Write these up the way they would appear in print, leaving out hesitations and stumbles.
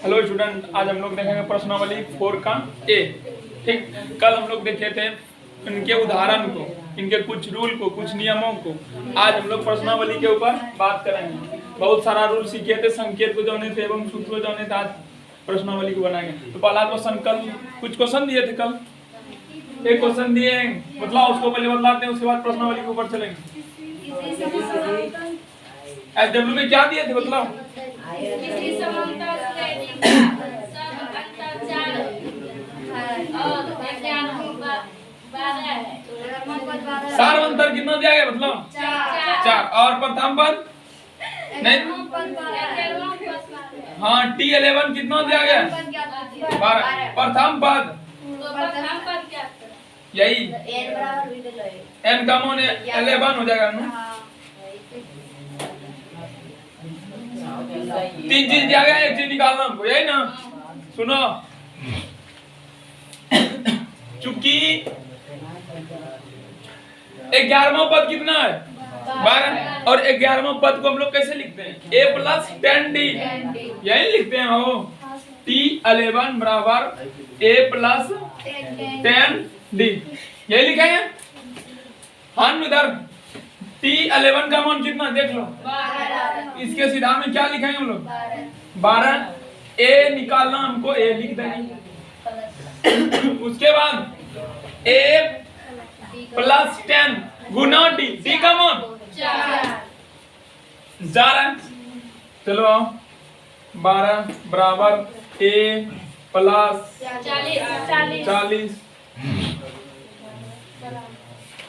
Hello student, आज हम लोग देखेंगे प्रश्नावली 4 का ए। ठीक, कल हम लोग देखे थे इनके उदाहरण को, इनके कुछ रूल को, कुछ नियमों को। आज हम लोग प्रश्नावली के ऊपर बात करेंगे। बहुत सारा रूल सीखे थे, संकेत को जाने थे एवं सूत्र को जाने थे। आज प्रश्नावली को बनाएंगे। तो पहला क्वेश्चन, कल कुछ क्वेश्चन दिए थे, कल एक क्वेश्चन दिए, मतलब उसको पहले बतलाते हैं, उसके बाद प्रश्नावली के ऊपर चलेंगे। एसडब्ल्यू में क्या दिए थे बताओ? सार्वंतर कितना दिया गया मतलब? 4। और प्रथम पद नहीं, हाँ T11 कितना दिया गया? 12। प्रथम पद यही n का मान 11 हो जाएगा ना। 3 चीज दिया गया, एक चीज निकालना हमको, यही ना। सुनो, चूंकि 11वां पद कितना है? 12। और 11वां पद को हम लोग कैसे लिखते हैं? a + 10d, यही लिखते हैं हो। T11 बराबर a + 10d, यही लिखेंगे। हाँ इधर T11 का मान कितना देख लो। इसके सीधा में क्या लिखेंगे हम लोग? 12। a निकालना हमको, a लिख देंगे। उसके बाद a + 10 गुना d, d का मान 4 है। चलो आओ, 12 बराबर a + 40।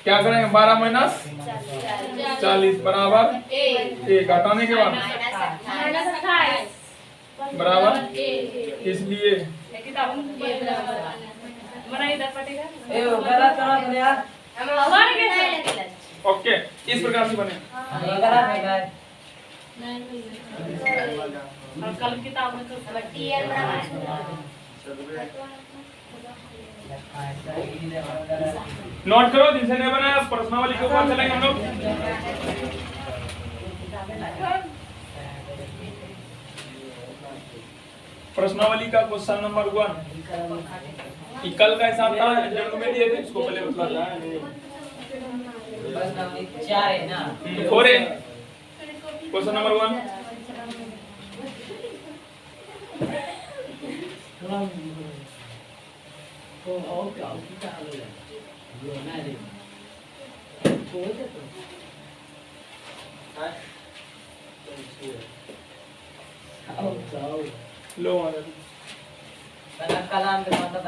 क्या करेंगे? 12 - 40 बराबर a, घटाने के बाद बराबर, इसलिए ओके, इस प्रकार से बने। कल किताब में नोट करो, जिनसे नहीं बनाया प्रश्नावली के ऊपर चलेंगे हम लोग। प्रश्नावली का क्वेश्चन नंबर 1, कल का हिसाब था जो में दिए थे, इसको पहले बता रहा है ना। 4 है क्वेश्चन नंबर 1। लो कलाम के मतलब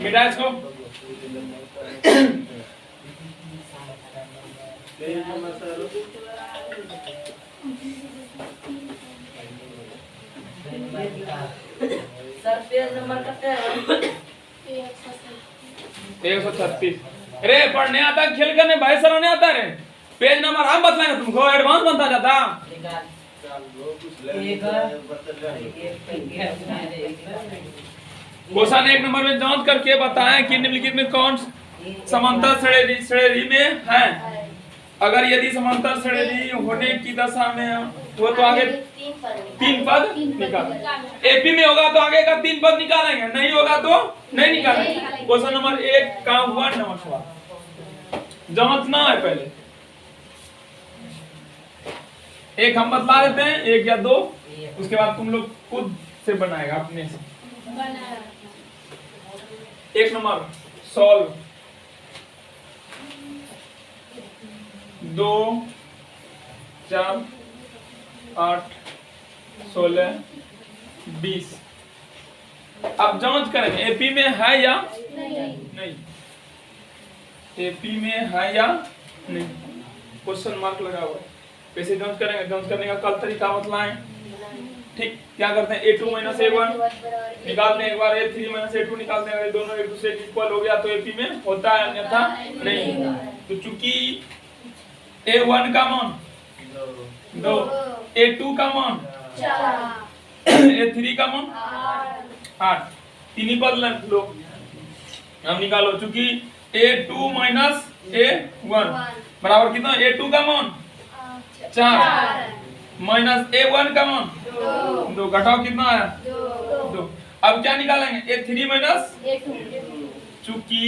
मिटा इसको। सर पेज नंबर कितने है? 136। अरे पढ़ने आता, खेल करने भाई सर नहीं आता रे। पेज नंबर हम बतलाएंगे तुमको, एडवांस बनता जाता। क्वेश्चन 1 नंबर में जांच करके बताएं कि निम्नलिखित में कौन समांतर श्रेणी में है। अगर यदि समांतर श्रेणी होने की दशा में हो तो आगे 3 पद निकालें। एपी में होगा तो आगे का 3 पद निकालेंगे, नहीं होगा तो नहीं निकालेंगे। क्वेश्चन नंबर 1 का 1 नंबर सवाल जांचना है पहले। एक हम बतला देते हैं, 1 या 2, उसके बाद तुम लोग खुद से बनाएगा अपने से। 1 नंबर सॉल्व 2 4 8 16 20। अब जांच करेंगे एपी में है या नहीं। एपी में है या नहीं, क्वेश्चन मार्क लगा हुआ है। कैसे जांच करेंगे? जांच करने का कल तरीका बतलाएं। ठीक, क्या करते हैं? a2 - a1 निकालते हैं, एक बार a3 - a2 निकालते हैं। अगर दोनों एक दूसरे के इक्वल हो गया तो एपी में होता है, अन्यथा नहीं। तो चूंकि a1 का मान 2, a2 का मान 4, a3 का मान 8, तीन ही पद लो। हम निकालो, चूंकि a2 - A1 बराबर कितना A2 का मान 4 माइनस A1 का मान 2 घटाओ कितना आया 2। अब क्या निकालेंगे A3 माइनस चूंकि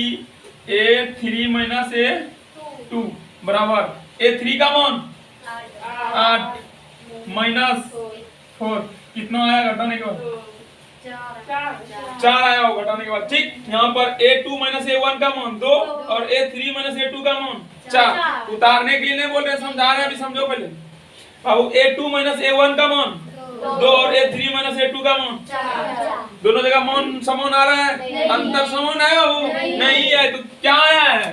A3 माइनस A2 बराबर A3 का मान 8 माइनस 4 कितना आया घटाने के बाद 4 आया हो घटाने के बाद। ठीक, यहाँ पर A2 माइनस A1 का मान 2 और A3 माइनस A2 का मान 4। उतारने के लिए नहीं बोल रहे, समझा रहे हैं, अभी समझो पहले। अब A2 माइनस A1 का मान 2 और A3 माइनस A2 का मान 4। दोनों जगह मान समान आ रहा है, अंतर समान है बाबू नहीं है, तो क्या आया है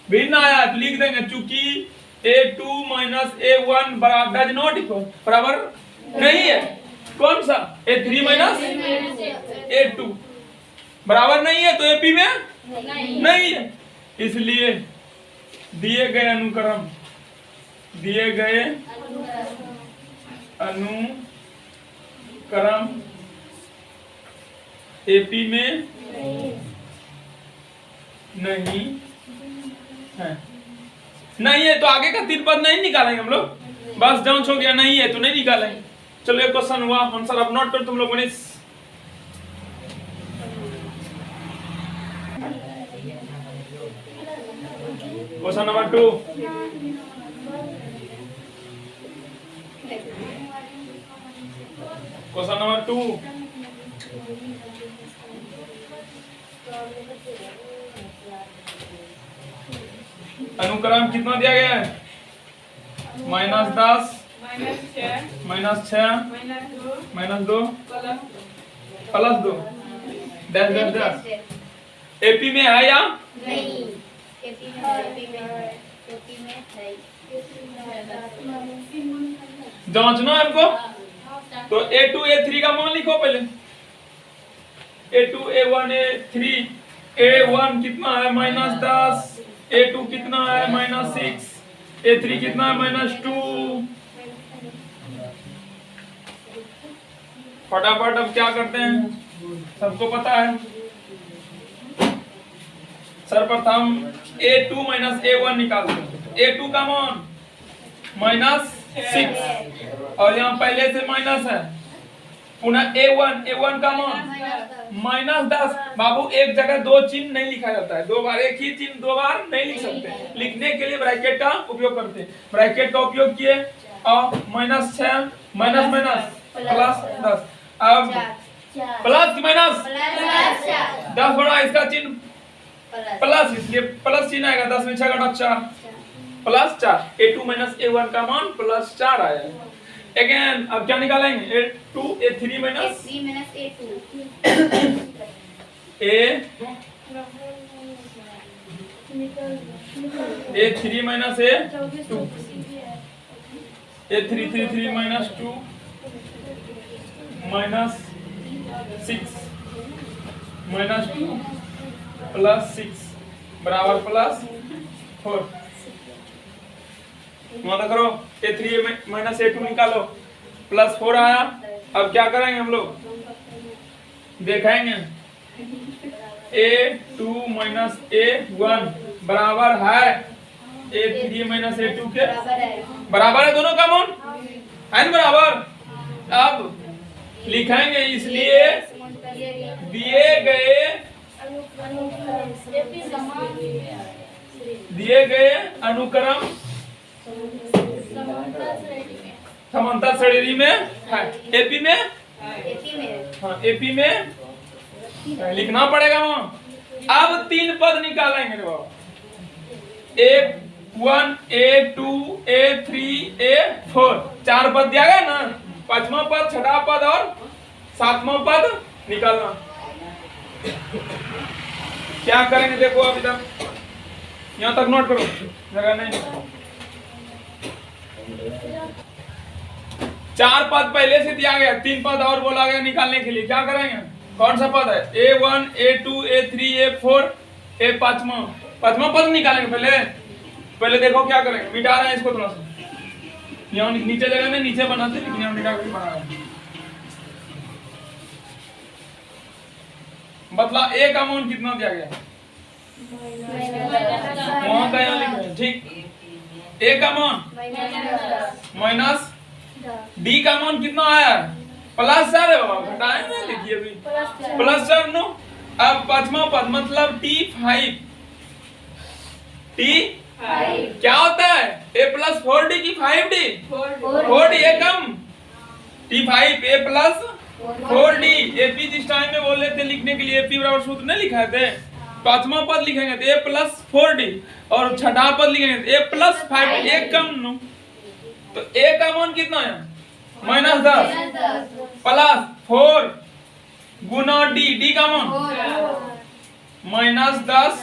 भिन्न आया है, तो लिख देंगे चूंकि A2 माइनस A1 बराबर डज नॉट इक्वल बराबर नहीं है, कौन सा A3 माइनस A2 बराबर नहीं है, तो AP में नहीं है। इसलिए दिए गए अनुक्रम AP में नहीं है तो आगे का 3 पद नहीं निकालेंगे हम लोग, बस जांच हो गया नहीं है तो नहीं निकालेंगे। चलो एक क्वेश्चन हुआ, आंसर अब नोट कर तुम लोग Manish. Question number 2, question number 2 अनुक्रम कितना दिया गया है -10 -6 -2 +2 डैश डैश डैश। एपी में है या नहीं? एपी में है। जांचना है आपको, तो A2 A3 का मान लिखो पहले। A2 A1 A3 A1 कितना है -10, A2 कितना है -6, A3 कितना है -2। फटाफट अब क्या करते हैं, सबको पता है। सर्वप्रथम A2 A1 निकालते हैं। A2 का मान -6 और यहाँ पहले से माइनस है, पुनः A1 का मान -10। बाबू एक जगह दो चिन्ह नहीं लिखा जाता है, दो बार एक ही चिन्ह दो बार नहीं लिख सकते। लिखने के लिए ब्रैकेट का उपयोग करते हैं, ब्रैकेट का उपयोग किए और -6 माइनस +10। अब प्लस की माइनस 10 बड़ा, इसका चिन्ह प्लस, इसलिए प्लस चिन्ह आएगा। 10 में 6 घटा 4 +4। A2 A1 का मान +4 आया। अगेन अब क्या निकालेंगे, A2 A3 minus A2 A3 A2 A3 3 3 -2 -6 -2 +6 बराबर +4। मतलब करो A3 A2 निकालो, +4 आया। अब क्या करेंगे हम लोग, देखेंगे A2 A1 बराबर है A3 A2 के बराबर है, दोनों का मान है ना बराबर। अब लिखेंगे, इसलिए दिए गए अनुक्रम समांतर श्रेणी में है। एपी में हाँ, एपी में लिखना पड़ेगा वहां। अब 3 पद निकालेंगे रे बाबा, A1 A2 A3 A4 4 पद दिया गया ना, 5वां पद 6वां पद और 7वां पद निकालना। क्या करेंगे देखो, अभी तक यहाँ तक नोट करो, जगह नहीं। 4 पद पहले से दिया गया, 3 पद और बोला गया निकालने के लिए। क्या करेंगे, कौन सा पद है, A1 A2 A3 A4 पांचवा पद निकालेंगे। पहले देखो क्या करेंगे, मिटा रहे हैं इसको थोड़ा सा, यहाँ नीचे जगह में नीचे बनाते, लेकिन यहाँ मिटा कर बना रहे हैं। मतलब A का मान कितना दिया गया, वहाँ का यहाँ लिखा है, ठीक। ए का मान माइनस डी का मान कितना आया? प्लस 4 है, घटाए ना, लिखिए अभी प्लस 4 नो। अब पांचवा पद मतलब T5, T क्या होता है? A प्लस 4D की 5D? 4D A come, T5 A plus 4D। AP जिस टाइम में बोले थे लिखने के लिए, AP बराबर सूत्र नहीं लिखाए थे, पांचवा पद लिखेंगे तो A प्लस 4D और छठा पद लिखेंगे तो A प्लस 5D, ए कम नो। तो A का मान कितना है? -10 प्लस 4 गुना D का मान -10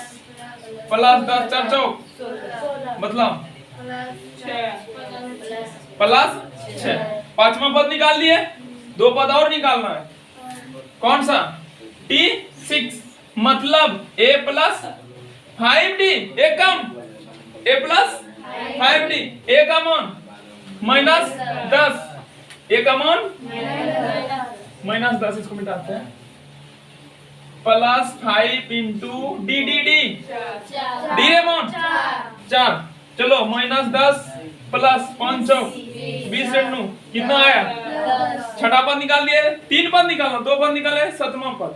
प्लस 10 4 चौक मतलब प्लस 6। पांचवा पद निकाल लिए, दो पद और निकालना है। कौन सा? T6 मतलब A plus 5D a come, A plus 5D ए का मान -10, ए का मान -10, इसको मिटाते हैं। Plus 5 into D D D D रे मान 4। चलो -10 प्लस 5 20 कितना आया? छठा पद निकाल लिए, तीन पद निकालना, दो पद निकाले, सातवां पद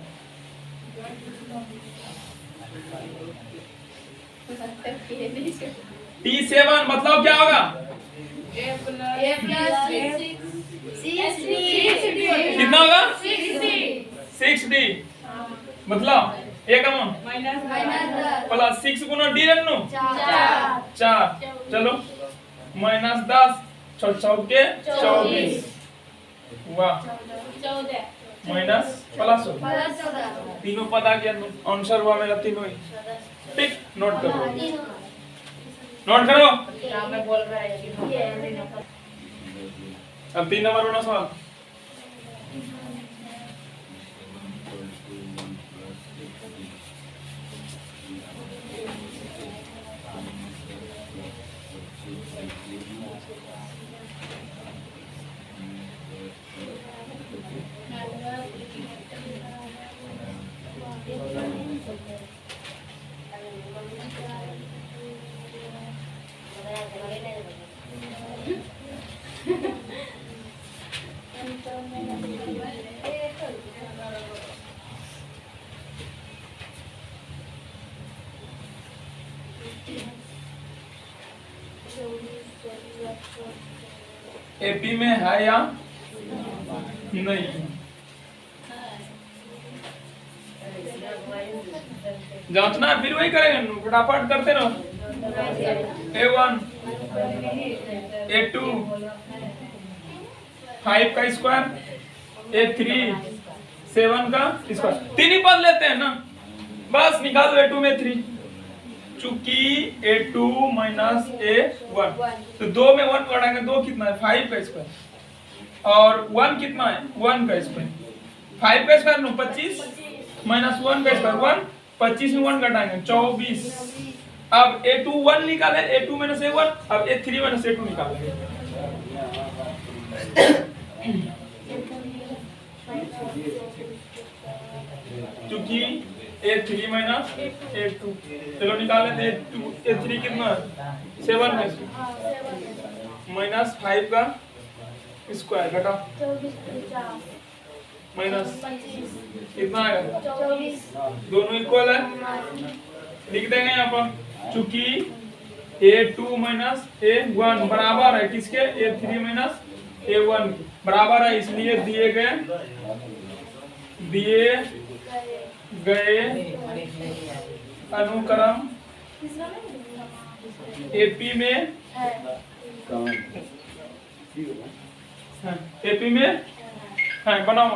T7 मतलब क्या होगा? कितना होगा? 6D मतलब ए का मान प्लस 6 गुना डी रन्नू 4। चलो -10 6 चौके 24, वाह, माइनस प्लस तीनों पद आ गया, आंसर हुआ मेरा तीनों ही, ठीक। नोट करो, नोट करो। अब 3 नंबर वाला सवाल। एपी में है या नहीं? जांचना है, फिर वही करेंगे, फटाफट करते रहो। A1 A2 5 का स्क्वायर, A3 7 का स्क्वायर, तीन ही पद लेते हैं ना, बस निकाल दो। A2 में 3, चूंकि A2 माइनस A1 तो 2 में 1 घटाएंगे, 2 कितना है? 5 का स्क्वायर और 1 कितना है? 1 का स्क्वायर। 5 का स्क्वायर नो 25 माइनस 1 का स्क्वायर 1, 25 में 1 घटाएंगे 24। अब A2 1 निकाले, A2 माइनस A1, अब A3 माइनस A2 निकालेंगे। चूंकि A3 माइनस A2, चलो निकाल लेते हैं। A3 कितना है? 7 में माइनस 5 का स्क्वायर घटा माइनस कितना आएगा? दोनों इक्वल है, लिख देंगे यहाँ पर। चूंकि A2 माइनस A1 बराबर है किसके? A3 माइनस A1 बराबर है, इसलिए दिए गए अनुक्रम एपी में है बनाओ।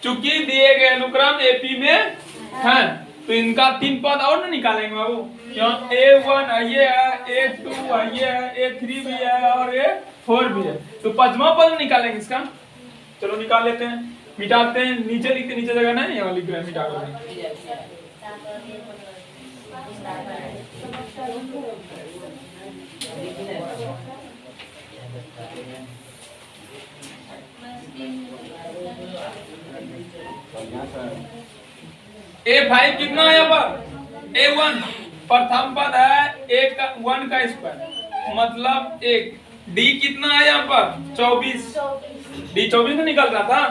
चूंकि दिए गए अनुक्रम एपी में है तो इनका 3 पद और ना निकालेंगे बाबू, क्यों? A1 ये है, A2 ये है, A3 भी है और A4 भी है, तो 5वां पद निकालेंगे इसका। चलो निकाल लेते हैं, मिटाते हैं, नीचे लिखते, नीचे जगह नहीं, यहाँ लिख रहे हैं, मिटा रहे हैं। A5 कितना है यहाँ पर? A1 प्रथम पद है, एक का 1 का स्क्वायर मतलब 1। D कितना है यहाँ पर? 24। D 24 में निकल रहा था,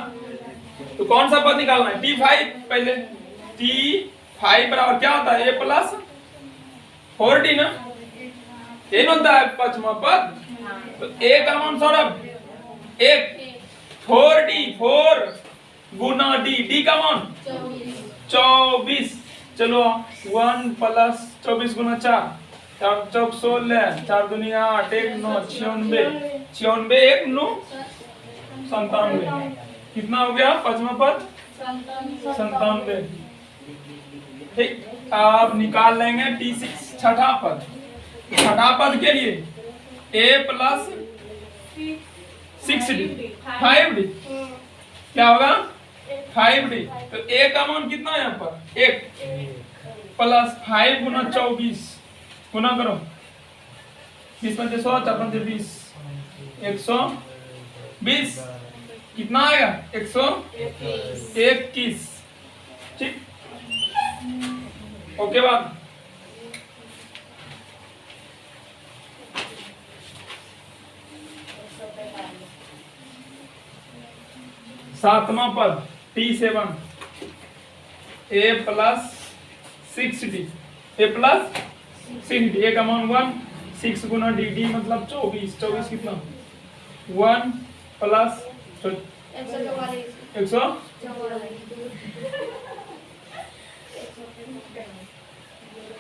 तो कौन सा पद निकालना है? T5 पहले। T5 बराबर क्या होता है? A प्लस 4D ना, ये होता है पचमा पद। तो A का मान सौरभ 1, 4D 4 गुना D, D का मान 24। चलो 1 प्लस 24 गुना 4, 4 चौक 16, 4 दूनी 8, 1 9, 96, 96 1 9 97। कितना हो गया पांचवा पद? 97। ठीक, अब निकाल लेंगे T6 छठा पद। छठा पद के लिए A प्लस 6D 5D क्या होगा? 5D। तो A का मान कितना है यहाँ पर? 1 प्लस 5 गुना 24 गुना करो, 20 पंचे 100, 4 पंचे 20, 120। कितना आएगा? 121। ठीक, ओके बात। सातवां पद T7 A plus 6D, A plus 6D, A का मान 1, 6 गुना D, D मतलब 24, 24 कितना? 1 प्लस 100।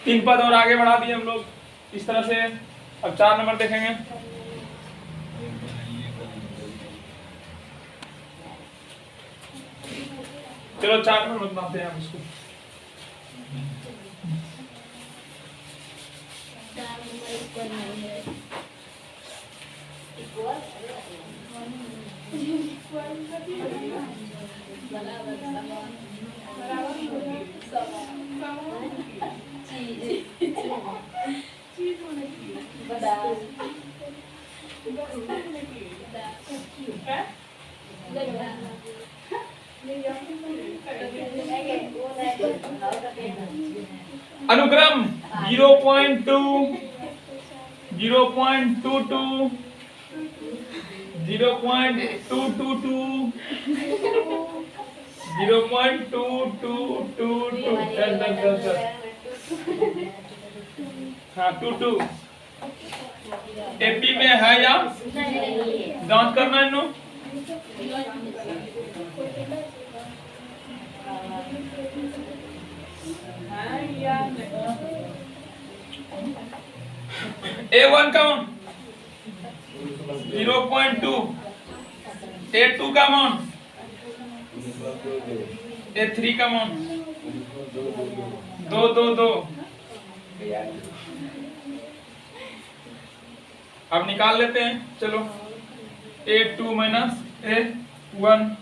तीन पद और आगे बढ़ा दिए हम लोग इस तरह से। अब 4 नंबर देखेंगे। चलो 4 नंबर बनाते हैं हम इसको। अनुक्रम 0.2, 0.22, 0.222, 0.2222। हाँ 22 एपी में है या जांच करना है नो। A1 का मान 0.2, A2 का मान, A3 का मान 222। अब निकाल लेते हैं, चलो A2 माइनस A1,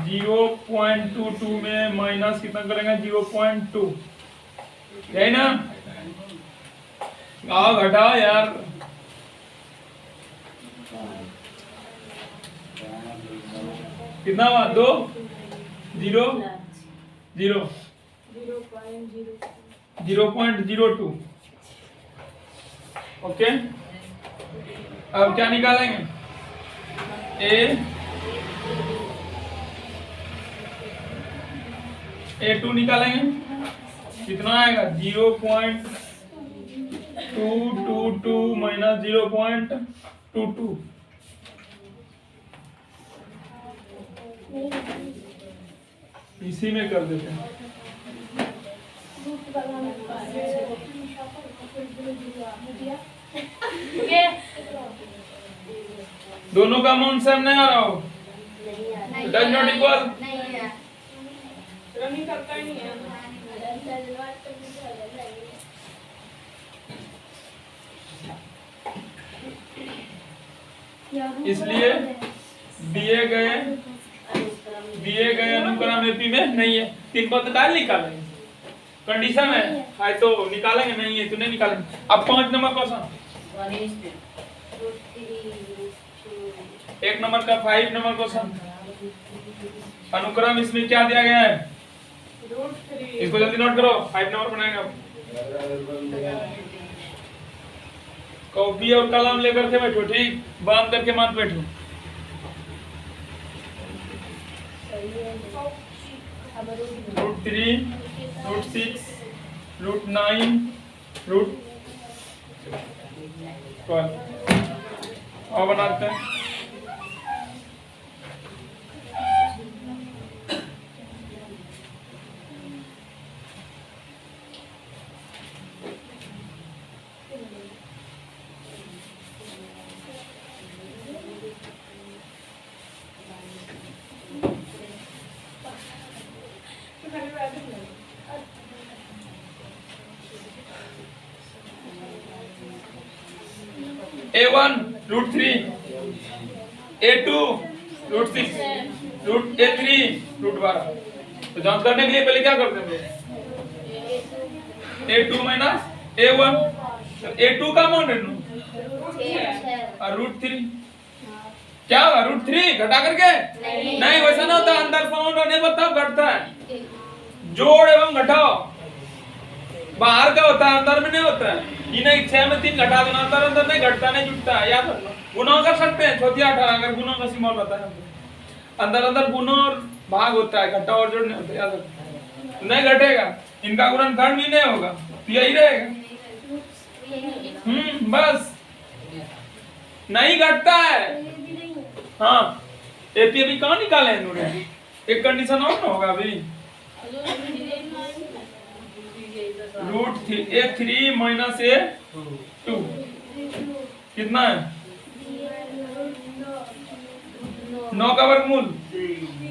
0.22 में माइनस कितना करेंगे? 0.2, यही ना? आओ घटाओ यार। कितना हुआ? 2 0 0 0.02। ओके, अब क्या निकालेंगे? A2 निकालेंगे, कितना आएगा? 0.222 माइनस 0.22। इसी में कर देते हैं। दोनों का मान सेम नहीं आ रहा हो, डज नॉट इक्वल। इसलिए दिए गए अनुक्रम एपी में नहीं है। 3 पद निकाल निकालेंगे, कंडीशन है तो निकालेंगे, नहीं है तो नहीं निकालेंगे। अब 5 नंबर क्वेश्चन, 1 नंबर का 5 नंबर क्वेश्चन, अनुक्रम इसमें क्या दिया गया है, इसको जल्दी नोट करो। 5 नंबर बनाएंगे अब। कॉपी और कलम लेकर के बैठो, ठीक, बांध करके मत बैठो। √3, √6, √9, √12 और बनाते हैं। A1 √3, A2 √6, A3 √12। तो जांच करने के लिए पहले क्या करते हैं, A2 माइनस A1, तो A2 का मान और √3 क्या होगा, √3 घटा करके नहीं वैसा ना होता, अंदर साउंड होने पर तब घटता है। जोड़ एवं घटाओ बाहर का होता है, अंदर में नहीं होता है। इन्हें 6 में 3 घटा देना, अंदर नहीं घटता, नहीं जुटता है, याद रखना। गुना कर सकते हैं, छोटी 18 अगर गुना का सिंबल होता है, अंदर गुना और भाग होता है, घटा और जोड़ नहीं होता, याद रखना। नहीं घटेगा, इनका गुणनखंड भी नहीं होगा, यही रहेगा। बस नहीं घटता है। हाँ, एपी अभी कहाँ निकाले हैं इन्होंने, एक कंडीशन और ना होगा अभी। √3 माइनस A2 कितना है, 9 का वर्गमूल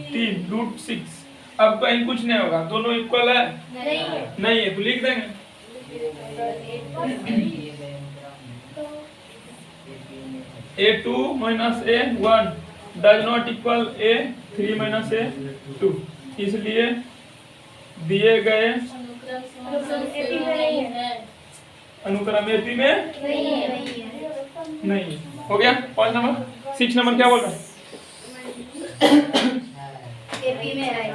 3, √6। अब कहीं कुछ नहीं होगा, दोनों इक्वल है, नहीं है तो लिख देंगे। A2 minus A1 does not equal A3 minus A2, इसलिए दिए गए अनुक्रम एपी में नहीं। हो गया 5 नंबर। 6 नंबर क्या बोल रहा है, एपी में है।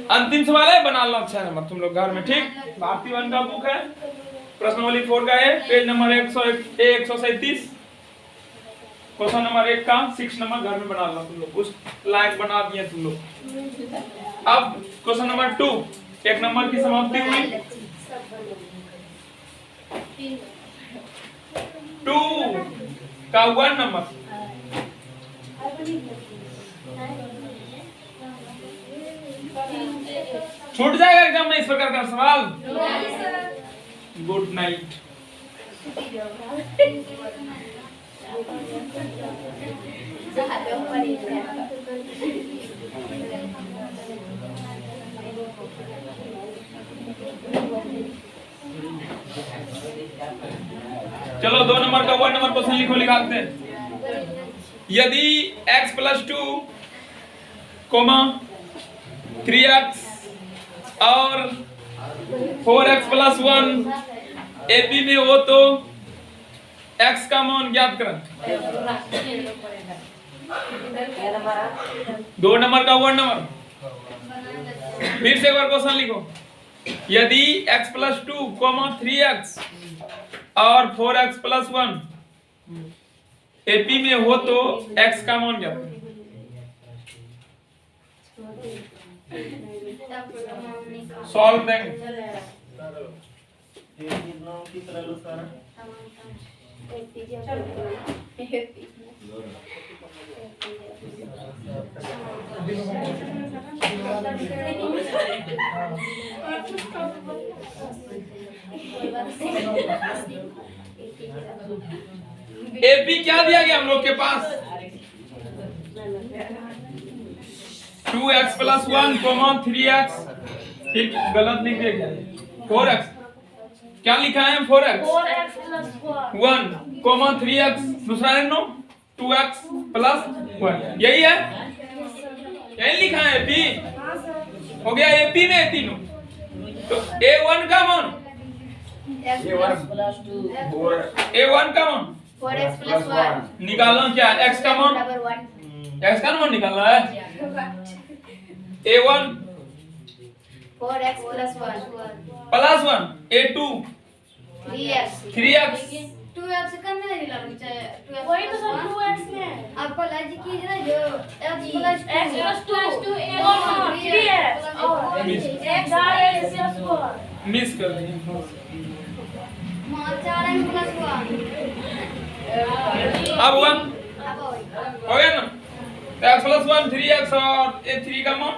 अंतिम सवाल है, बना लो अच्छा नंबर तुम लोग घर में, ठीक। भारतीय वन का बुक है, प्रश्नावली 4 का है, पेज नंबर 137, क्वेश्चन नंबर 1 का 6 नंबर घर में बना लो तुम लोग, कुछ लायक बना दिए तुम लोग। अब क्वेश्चन नंबर 2, 1 नंबर की समाप्ति हुई। 2 का 1 नंबर छूट जाएगा एग्जाम में इस प्रकार का सवाल। Good night. चलो 2 नंबर का 1 नंबर क्वेश्चन लिखो, निकालते हैं। यदि x + 2, 3x और 4x + 1 एपी में हो तो x का मान ज्ञात करें। 2 नंबर का 1 नंबर फिर से एक बार क्वेश्चन लिखो। यदि x + 2, 3x और 4x + 1 एपी में हो तो x का मान ज्ञात करें। सॉल्व देंगे। एपी क्या दिया गया हम लोग के पास, 2x + 1, 3x, फिर गलत लिख दिया गया 4x क्या लिखा है 4x 4x plus 1 1 comma 3x दूसरा है नो 2x प्लस 1 यही है, यही लिखा है p हो गया। ये p में है तीनों, तो a1 का मान प्लस 2 a1 का मान 4x plus 1 निकालना क्या है, x का मान, बराबर 1 x का मान निकालना है। a1 4x plus 1 plus 1 a2 3x 2x करना है लगना चाहिए 2x वही तो सर 2x में है। आपको लॉजिक कीजिए ना जो x plus x plus 2 और 3x और x plus 4 मिस कर दिए। 4x plus 1 अब हुआ, अब हो गया ना, तो x प्लस 1 3x और a3 का मान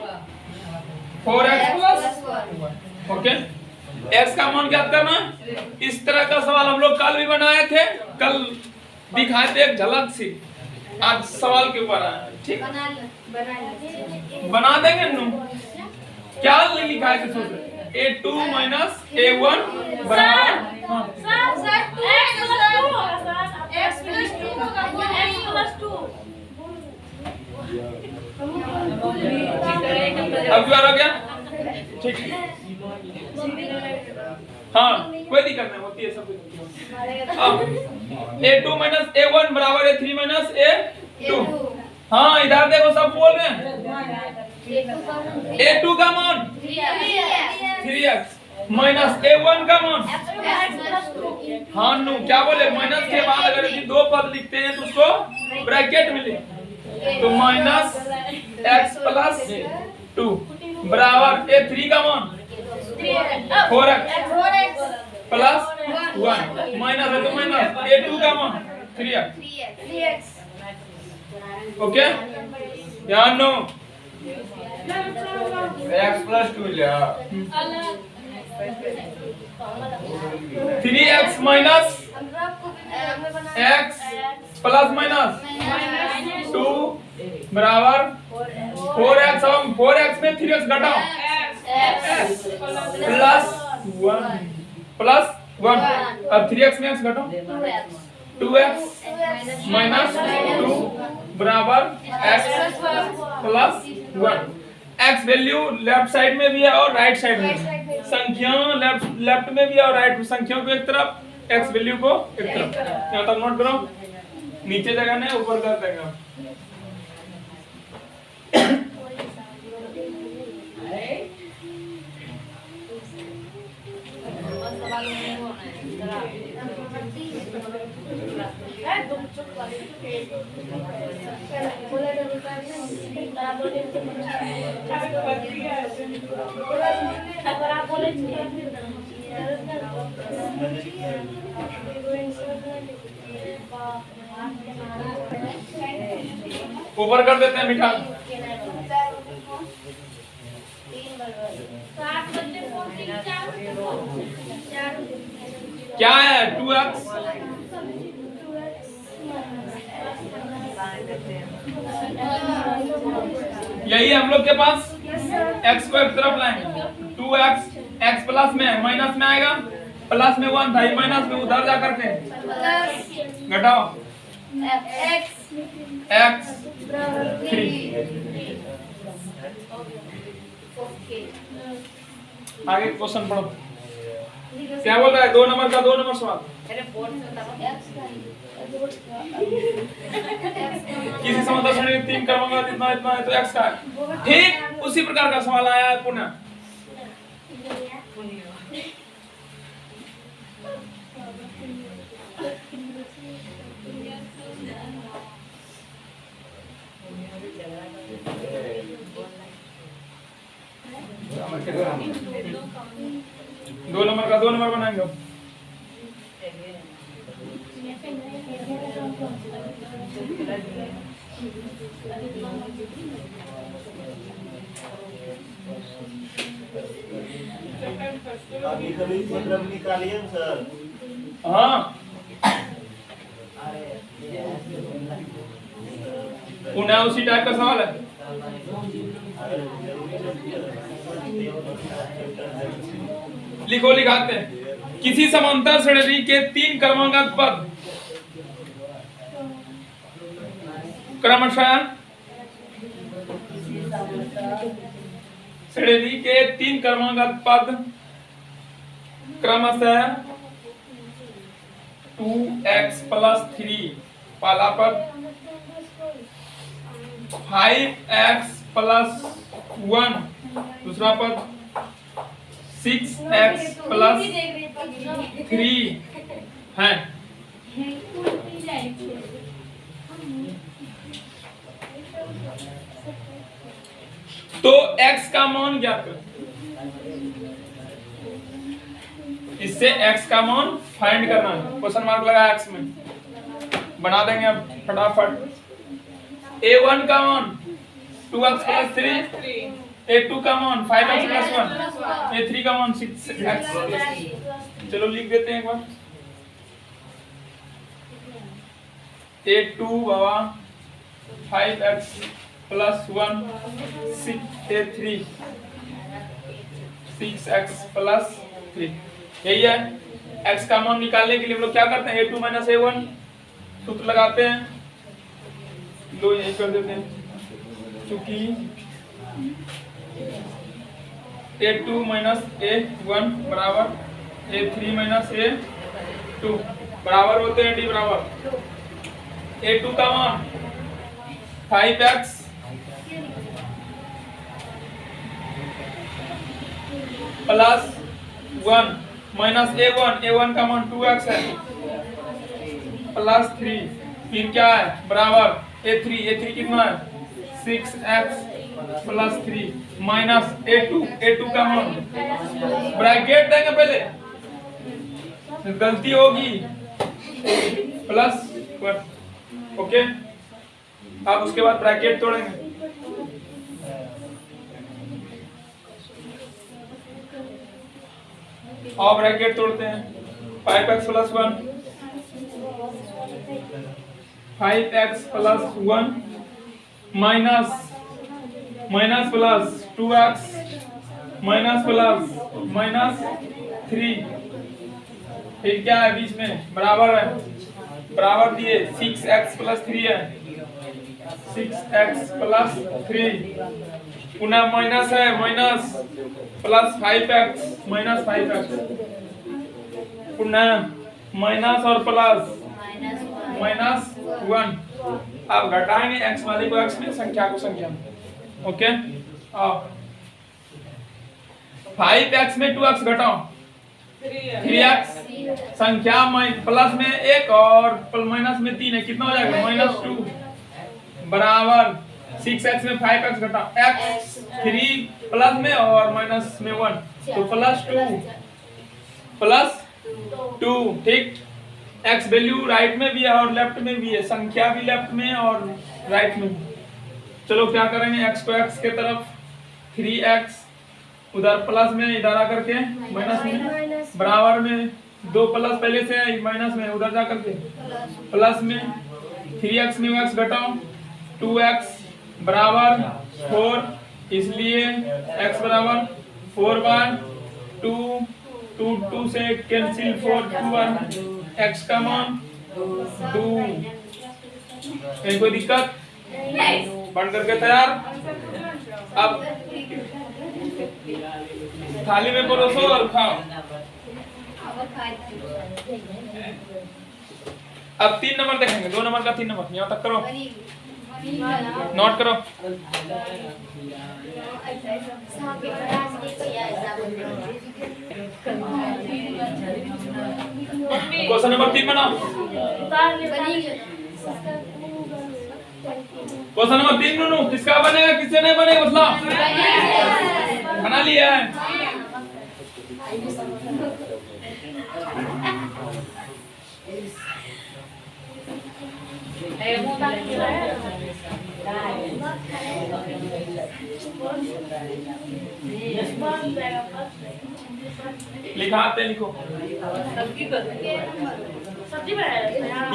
4x प्लस 1 ओके। x का मान क्या करना, इस तरह का सवाल हम लोग कल भी बनाए थे, कल दिखाए थे एक झलक सी, आज सवाल के ऊपर आया, ठीक बना देंगे नु। क्या लिखा है किसी पे, a2 माइनस a1 बराबर हाँ। सर x plus 2 होगा, x plus 2 अब क्लियर हो गया, ठीक है हाँ, कोई दिक्कत नहीं होती है सब कुछ। अब a2 माइनस a1 बराबर a3 माइनस a2। हाँ इधर देखो सब बोल रहे हैं, a2 का मान 3x माइनस a1 का मान, हाँ नु क्या बोले, माइनस के बाद अगर ये दो पद लिखते हैं तो उसको ब्रैकेट में लिख, तो माइनस x प्लस 2 बराबर a3 का मान 4x प्लस 1 माइनस है तो माइनस a2 का मान 3x ओके। ध्यान नो x plus 2 लिया 3x minus x plus minus 2 बराबर 4x। हम 4x में 3x घटाओ प्लस 1 अब 3x में x घटाओ 2x माइनस 2 बराबर x plus 1। x value left side में भी है और राइट साइड में भी, संख्याओं लेफ्ट में भी है और राइट संख्याओं को एक तरफ, x वैल्यू को एक तरफ। यहाँ तक नोट करो, नीचे जगह नहीं ऊपर कर देगा। ऊपर कर देते हैं मीठा। क्या है 2x यही है हम लोग के पास, x को एक तरफ लाएंगे 2x x प्लस में माइनस में आएगा, प्लस में 1 था, माइनस में उधर जा करके घटाओ x 3। आगे क्वेश्चन पढ़ो, क्या बोल रहा है 2 नंबर का 2 नंबर सवाल। किसी समस्या श्रेणी 3 क्रमांक इतना इतना है तो x का है, ठीक उसी प्रकार का सवाल आया है पुनः। दो नंबर का 2 नंबर बनाएंगे। अभी कभी मतलब निकालिए सर। हाँ पुनः उसी टाइप का सवाल है। लिखो लिखाते हैं किसी समांतर श्रेणी के 3 क्रमागत पद क्रमशः श्रेणी के 3 क्रमागत पद क्रमशः 2x + 3 पहला पद, 5x + 1 दूसरा पद, 6x + 3 है। तो x का मान ज्ञात करें। इससे x का मान फाइंड करना है। क्वेश्चन मार्क लगा x में, बना देंगे अब फटाफट। a1 का मान 2x + 3, a2 का मान 5x + 1, a3 का मान 6x + चलो लिख देते हैं एक बार। a2 बाबा 5x + 1, a3 6x + 3, यही है। x का मान निकालने के लिए हम लोग क्या करते हैं, a2 - a1 सूत्र लगाते हैं, लो यही कर देते हैं, क्योंकि a2 - a1 बराबर a3 - a2 बराबर होते हैं d बराबर a2 का मान 5x + 1 माइनस a1 का मान 2x है + 3, फिर क्या है बराबर a3 कितना है 6x + 3 माइनस a2 का मान, ब्रैकेट देंगे पहले, गलती होगी, +1, ओके। अब उसके बाद ब्रैकेट तोड़ेंगे, और ब्रैकेट तोड़ते हैं, 5x + 1 5x + 1 minus plus 2x minus plus minus 3, फिर क्या है बीच में बराबर है, बराबर दिए 6x + 3 है, 6x + 3 पुनः माइनस है, minus plus 5x minus 5x पुनः माइनस और प्लस -1। अब घटाएंगे x वाले को x में, संख्या को संख्या में, ओके। अब 5x में 2x घटाओ 3x, संख्या में प्लस में 1 और माइनस में 3 है, कितना हो जाएगा -2 बराबर 6x में 5x घटाओ x 3 प्लस में और माइनस में 1, तो +2 ठीक। x वैल्यू राइट में भी है और लेफ्ट में भी है, संख्या भी लेफ्ट में और राइट में। चलो क्या करेंगे, x को x के तरफ 3x उधर प्लस में, इधर आकर के माइनस में, बराबर में 2 प्लस पहले से है, माइनस में उधर जा करके प्लस में, 3x में x घटाओ 2x बराबर 4, इसलिए x बराबर 4/2, 2 से कैंसिल 4 2 x का मान 2। कोई दिक्कत, बन करके तैयार। अब थाली में परोसो और खाओ। अब 3 नंबर देखेंगे, 2 नंबर का 3 नंबर यहाँ तक करो, नोट करो। क्वेश्चन नंबर 3 बनाओ। क्वेश्चन नंबर 3 नूनू किसका बनेगा, किससे नहीं बनेगा बताओ। बना लिया है। लिखाते लिखो।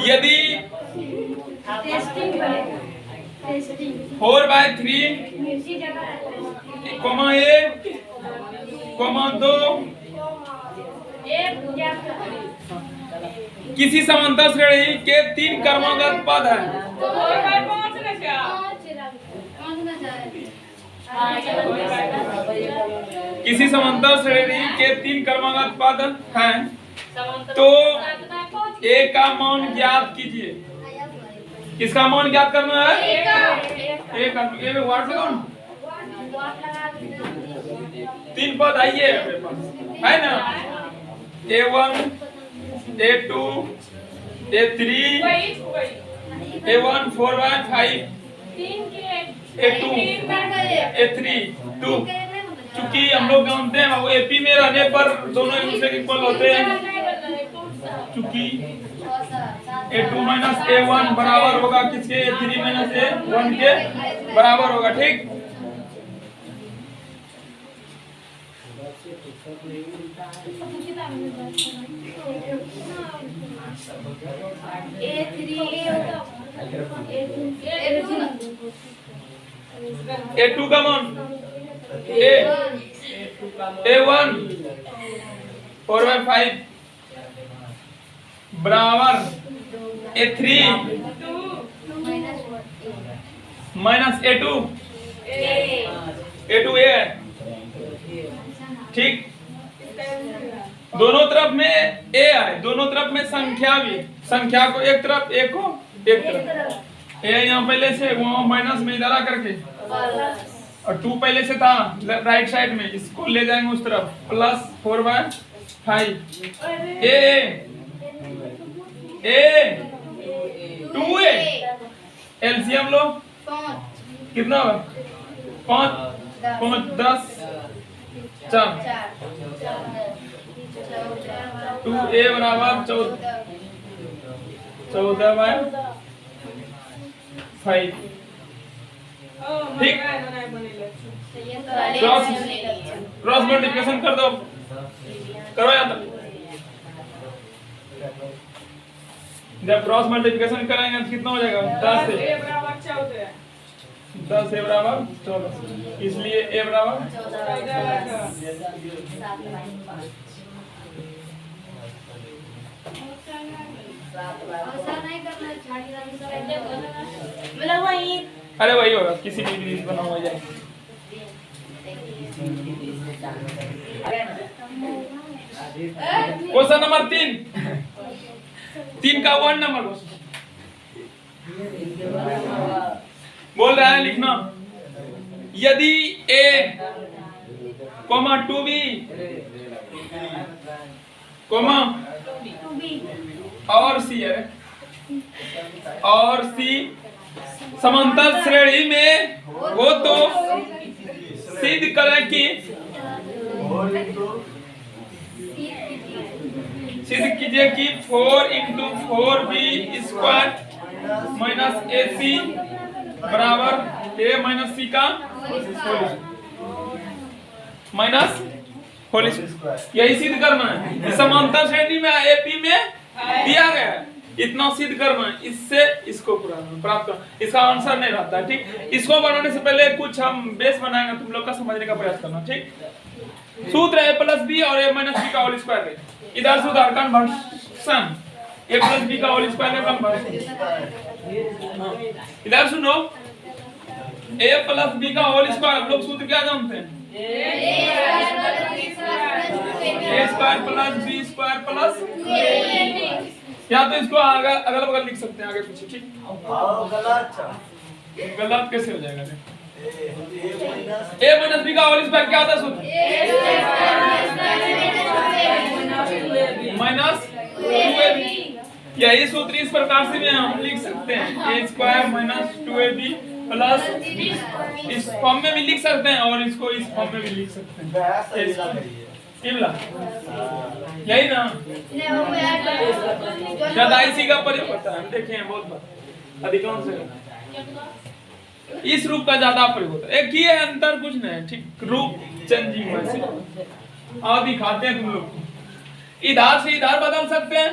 यदि 4/3 (a, 2 किसी समांतर श्रेणी के 3 क्रमागत पद है। किसी समांतर श्रेणी के 3 क्रमागत पद हैं तो ए का मान ज्ञात कीजिए। किसका मान ज्ञात करना है? ए का। ए में व्हाट लगाऊं? 3 पद आइए मेरे पास है ना, A1 A2 A3 A1 4/5 A2 A3 2। चूंकि हम लोग जानते हैं वो एपी में रहने पर दोनों एक दूसरे के इक्वल होते हैं, चूंकि A2 माइनस A1 बराबर होगा किसके? A3 माइनस A1 के बराबर होगा। ठीक, A2 का मान A1 4/5 बराबर A3 minus A2 A2 A है। ठीक, दोनों तरफ में A है, दोनों तरफ में संख्या भी, संख्या को एक तरफ, A को एक तरफ। A यहाँ पहले से वहाँ माइनस में इधर करके और 2 पहले से था राइट साइड में, इसको ले जाएंगे उस तरफ प्लस 4/5 A 2A एलसीएम लो कितना होगा? 5 5 10 4 2A बराबर 14/5। ठीक, क्रॉस मल्टीप्लिकेशन कर दो, करो यहाँ तक। जब क्रॉस मल्टीप्लिकेशन कराएंगे तो कितना हो जाएगा? 10 से 10 A बराबर 14, इसलिए A बराबर 14। अरे वही होगा, किसी भी चीज बना हुआ जाए। क्वेश्चन नंबर 3 का 1 नंबर बोल रहा है लिखना, यदि A, 2B, और C है, और C समांतर श्रेणी में हो तो सिद्ध करें कि, सिद्ध कीजिए कि 4 × 4B² माइनस AC बराबर A माइनस C का माइनस होल स्क्वायर। यही सिद्ध करना है। समांतर श्रेणी में AP में दिया गया है, इतना सिद्ध करना है, इससे इसको प्राप्त करना। इसका आंसर नहीं रहता है। ठीक, इसको बनाने से पहले कुछ हम बेस बनाएंगे, तुम लोग का समझने का प्रयास करना। ठीक, सूत्र A + B और A - B का होल स्क्वायर है। इधर से उधर कन्वर्शन, A + B का होल स्क्वायर का कन्वर्शन। इधर सुनो, A + B का होल स्क्वायर हम लोग सूत्र क्या जानते हैं? A² + B² + या तो इसको अगल बगल लिख सकते हैं, आगे पीछे। ठीक, गलत कैसे हो जाएगा? A - B का होल स्क्वायर क्या होता है सूत्र? Minus 2AB। यही सूत्र इस प्रकार से भी हम लिख सकते हैं, A² - 2AB प्लस इस फॉर्म में भी लिख सकते हैं और इसको इस फॉर्म में भी लिख सकते हैं। यही ना, ज्यादा इसी का प्रयोग होता है, हम देखे हैं बहुत बार, अधिकांश इस रूप का ज्यादा प्रयोग होता है। एक ही है, अंतर कुछ नहीं है। ठीक, रूप चेंजिंग वैसे और दिखाते हैं तुम लोग को। इधर से इधर बदल सकते हैं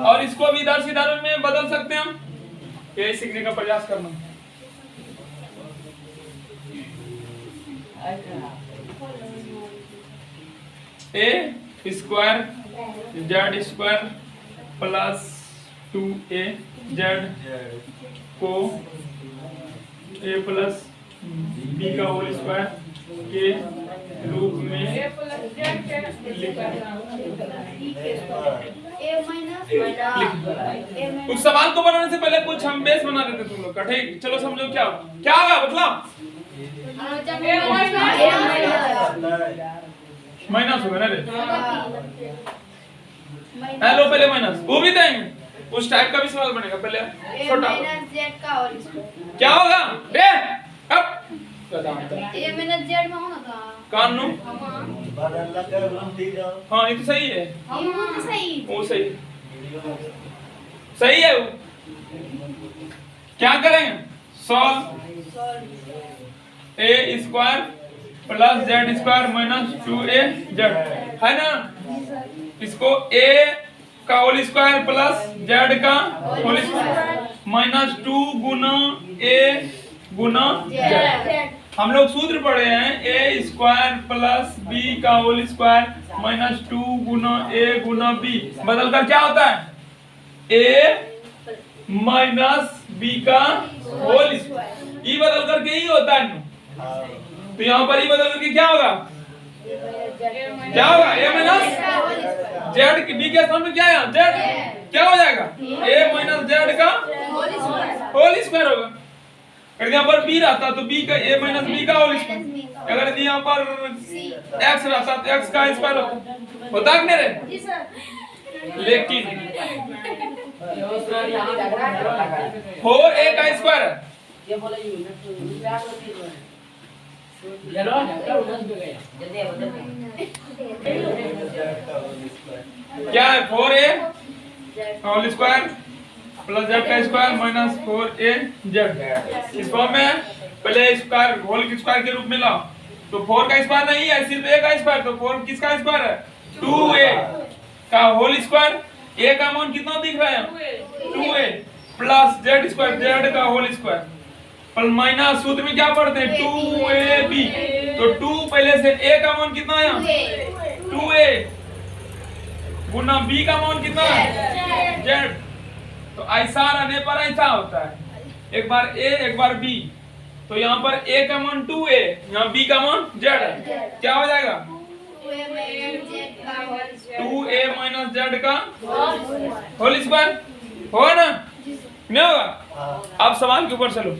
और इसको भी इधर से इधर में बदल सकते हैं हम। यही सीखने का प्रयास करना। A² Z square plus 2a Z को a प्लस b का होल स्क्वायर के रूप में लिखा। कुछ सवाल को बनाने से पहले कुछ हम बेस बना देते तुम लोग का, ठीक? चलो समझो क्या होगा मतलब माइनस होगा ना रे। हेलो पहले माइनस वो भी देंगे, उस टाइप का भी सवाल बनेगा। पहले छोटा क्या होगा रे अब ए माइनस जेड में होना था कानू। बदलना कर रूम दी जाओ। हाँ ये तो सही है, हम तो सही वो सही सही है वो। क्या करेंगे solve A square plus Z square minus 2a Z है ना। इसको a का होल स्क्वायर प्लस जेड का होल स्क्वायर माइनस 2 गुना a गुना जेड। हम लोग सूत्र पढ़े हैं a स्क्वायर प्लस b का होल स्क्वायर माइनस 2 गुना a गुना b। बदलकर क्या होता है a माइनस b का होल स्क्वायर। ई बदल करके ही होता है। तो यहाँ पर ई बदल करके क्या होगा a माइनस जेड की b के स्थान में क्या है जेड क्या हो जाएगा a माइनस जेड का होल स्क्वायर होगा। अगर यहाँ पर b रहता तो b का a माइनस b का होल स्क्वायर। अगर यहाँ पर x रहता तो x का स्क्वायर होता कि नहीं रे। लेकिन 4a का स्क्वायर है ये बोला चलो जल्दी क्या है 4a whole square plus Z का स्क्वायर माइनस 4a जेड। इस फॉर्म में पहले स्क्वायर होल के स्क्वायर के रूप में लाओ तो 4 का स्क्वायर नहीं है सिर्फ a का स्क्वायर। तो 4 किसका स्क्वायर है 2a का होल स्क्वायर। a का मान कितना दिख रहा है 2a plus Z square Z का होल स्क्वायर पर माइनस सूत्र में क्या पढ़ते हैं 2ab। तो 2 पहले से a का मान कितना है 2a गुना b का मान कितना है जेड। तो ऐसा रहने पर ऐसा होता है एक बार a एक बार b। तो यहाँ पर a का मान 2a यहाँ b का मान जेड है। क्या हो जाएगा 2a माइनस जेड का होल स्क्वायर होगा ना नहीं होगा। अब सवाल के ऊपर चलो।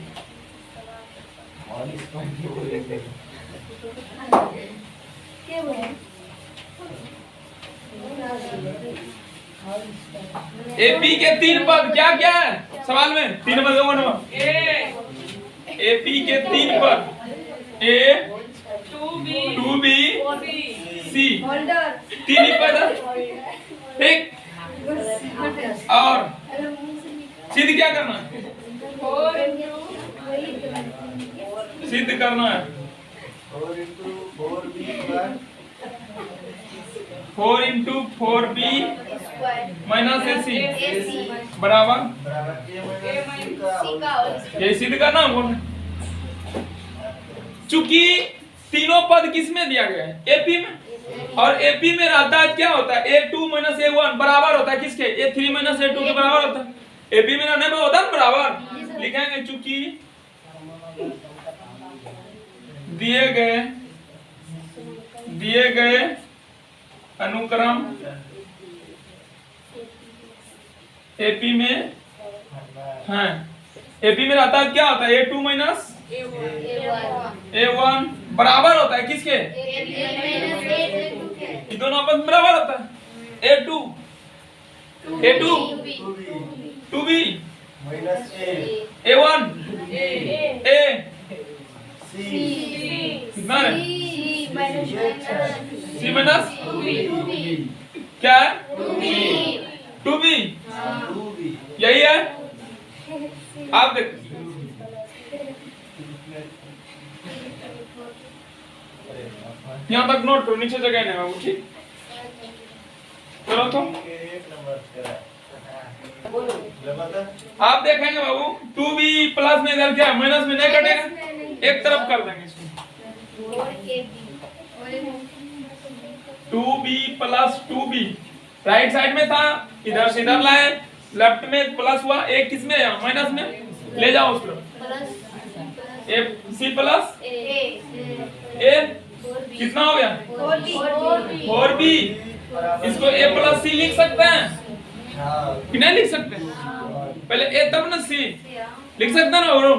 ए पी के 3 पद क्या क्या है सवाल में 3 पद ए पी के 3 पद a 2b c 3 ही पद ठीक। और सिद्ध क्या करना है सिद्ध करना है 4 into 4b माइनस ac बराबर ये सिद्ध करना है। चूंकि तीनों पद किस में दिया गया है एपी में और एपी में रहता है क्या होता है a2 माइनस a1 बराबर होता है किसके a3 माइनस a2 के बराबर होता है। एपी में रहने में होता है बराबर लिखेंगे चूंकि दिए गए अनुक्रम एपी में है एपी में रहता है क्या होता है a2 माइनस a1 बराबर होता है किसके ये दोनों आपस में बराबर होता है a2 2b minus a1 a सी कितना है c माइनस क्या है 2b यही है। आप देख यहाँ तक नोट करो नीचे जगह नहीं है ठीक। चलो तो आप देखेंगे बाबू 2b प्लस में इधर क्या माइनस में नहीं कटेगा एक तरफ कर देंगे इसको 2b plus 2b right side में था, इधर से इधर लाए, लेफ्ट में प्लस हुआ, एक किस में है माइनस में, ले जाओ उसको, प्लस ए सी प्लस ए ए कितना हो गया 4b। इसको a प्लस सी लिख सकते हैं कि नहीं लिख सकते? पहले a तब ना c लिख सकते हैं ना ब्रो?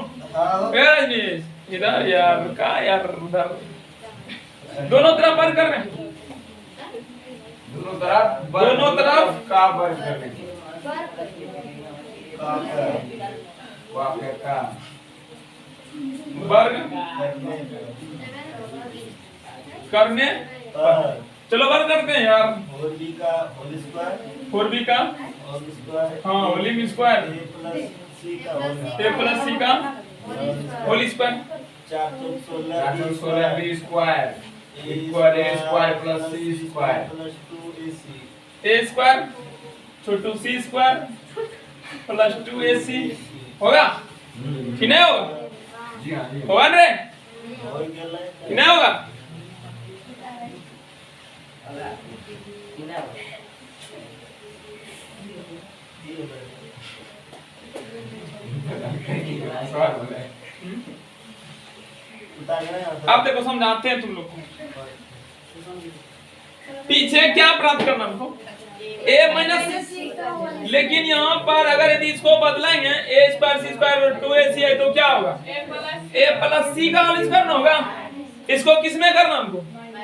रजनीश इधर यार का यार उधर दोनों तरफ वर्क कर रहे हैं, दोनों तरफ का वर्ग करने का वर्ग करने, चलो वर्ग करते हैं यार। 4b का होल स्क्वायर 4b का होल स्क्वायर हाँ whole square, a plus c का होल a प्लस सी का होल स्क्वायर, 4 तो 16 b square equal a square plus c square plus 2ac a square छोटू c स्क्वायर प्लस 2ac होगा कि नहीं होगा? जी हाँ जी होगा रे और क्या लाए कि नहीं होगा? सवाल बोले बता गए अब देखो समझाते हैं तुम लोग को, पीछे क्या प्राप्त करना हमको a माइनस, लेकिन यहाँ पर अगर यदि इसको बदलेंगे a square C square 2ac है तो क्या होगा? a प्लस सी का होल स्क्वायर ना होगा? इसको किस में करना हमको?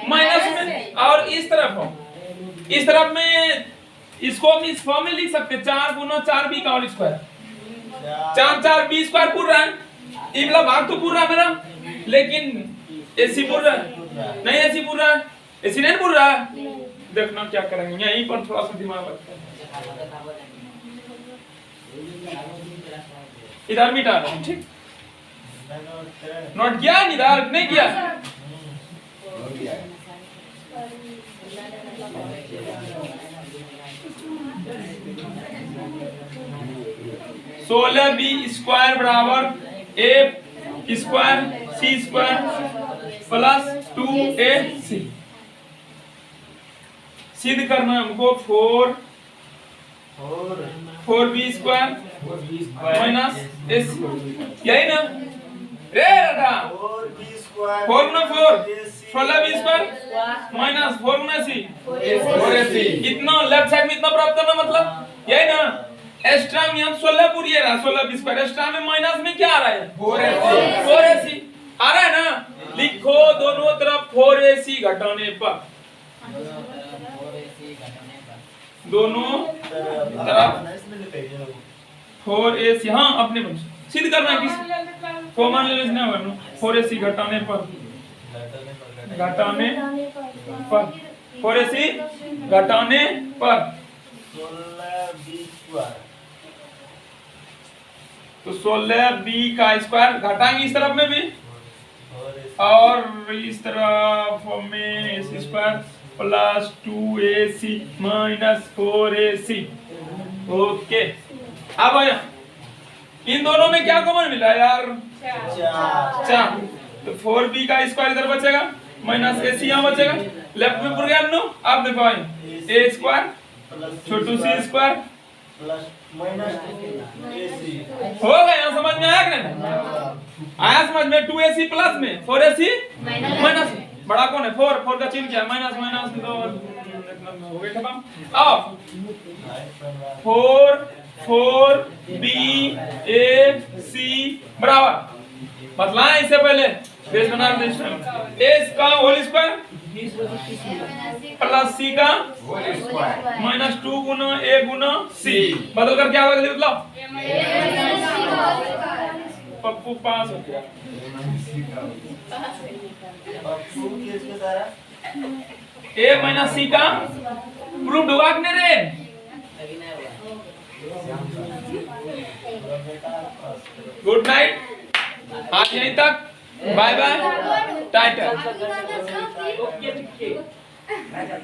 माइनस में। और इस तरफ में इसको हम इस फॉर्म में लिख सकते हैं 4 गुना 4b का होल स्क्वायर, 4 b स्क्वायर पूरा है, ये वाला भाग तो पूरा है मेरा, लेकिन ac पूरा है नहीं, ac पूरा है, ac नहीं पूरा है। देखना क्या करेंगे, यहीं पर थोड़ा सा दिमाग लगता है, इधर मिटा रहा हूं, ठीक? नोट किया इधर नहीं किया? हो गया है। सोलह बी स्क्वायर बराबर ए स्क्वायर सी स्क्वायर प्लस 2ac सिद्ध करना है हमको 4b स्क्वायर माइनस ac, यही ना रे बेटा? 4b स्क्वायर 4 गुना 4 16b स्क्वायर माइनस 4 गुना c 4ac, इतना लेफ्ट साइड में इतना प्राप्त करना, मतलब यही ना? एक्स्ट्रा में हम 16 पूरी रहा 16b स्क्वायर, एक्स्ट्रा में माइनस में क्या आ रहा है? 4ac आ रहा है ना? लिखो दोनों तरफ 4ac घटाने पर, दोनों तरफ 4ac, हाँ अपने मन सिद्ध करना है किस कॉमन ले लेना है 4ac घटाने पर 4ac घटाने पर 16b स्क्वायर, तो 16b का स्क्वायर घटाएंगे इस तरफ में भी और इस तरफ में ac square plus 2ac minus 4ac। Okay, अब आया इन दोनों में क्या कॉमन मिला यार? 4। तो 4b का स्क्वायर इधर बचेगा माइनस ac यहाँ बचेगा, लेफ्ट में पूरा गया नो। अब देखो a स्क्वायर छोटू c square plus minus 2ac हो गया, यहाँ समझ में आया कि नहीं? आया समझ में? 2ac प्लस में 4ac माइनस, बड़ा कौन है? 4 का चिन्ह क्या है? माइनस माइनस तो हो गया खत्म। अब 4b ac बराबर मतलब इससे पहले बेस बना दे, a का होल स्क्वायर प्लस c का होल स्क्वायर माइनस 2 गुना a गुना c, बदल कर क्या होगा मतलब? पप्पू पास हो गया। पप्पू किसके सारा a माइनस c का प्रूफ होगा कि नहीं रे? गुड नाइट, आज यहीं तक, बाय बाय टाइटल।